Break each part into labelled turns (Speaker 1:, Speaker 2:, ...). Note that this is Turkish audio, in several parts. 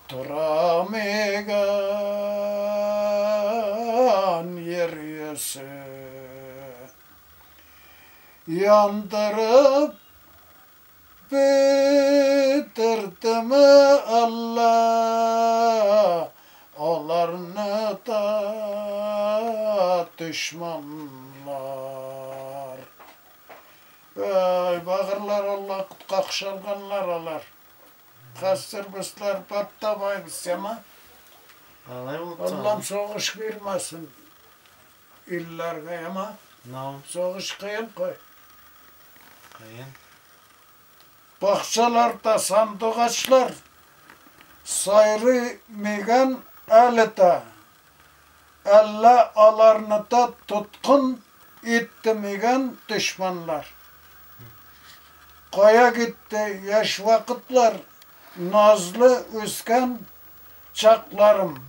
Speaker 1: Duramegan yer yüzü yandırıp bitirdi mi Allah olarını da düşmanlar. Bağırlar Allah kakşalganlar alar. Kastırmışlar patlamaymış ama Allah'ım soğuş girmesin illerge ama soğuş kıyın koy. Bahçelerde sandık açlar sayrı migen elite elle alarını da tutkun itti migen düşmanlar. Koya gitti yaş vakitler nazlı üsken çaklarım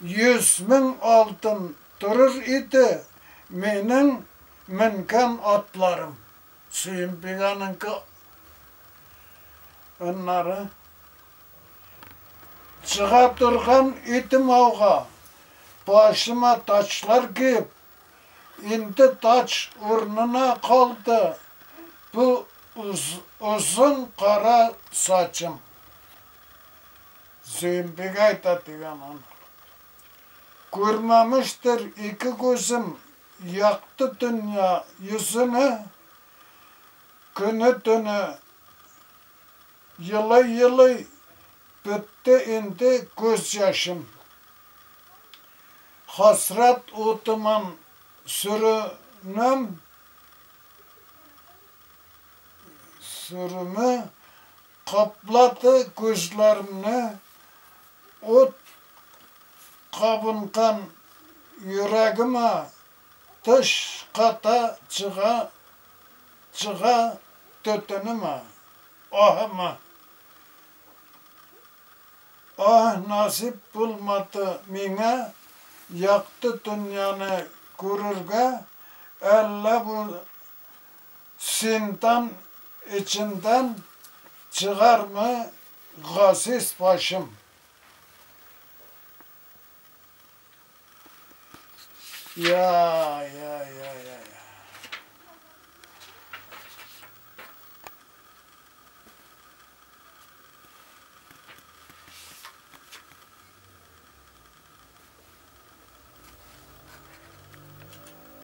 Speaker 1: 100.000 altın durur idi menin minken atlarım. Suyun biganınki onları çığa durgan idim avga başıma taçlar giyip indi taç urnuna kaldı bu uzun kara saçım. Suyun bigayta diyen onu. Görmemiştir iki gözüm yaktı dünya yüzünü günü dünü yılı yılı bitti indi gözyaşım. Hasret utuman sürünüm sürümü kapladı gözlerimni ot kabınkan yüreğime dış kata çığa tütünüme ahıma ah nasip bulmadı mine yaktı dünyanı gururga elle bu sintan içinden çıkar mı gasis başım. Ya.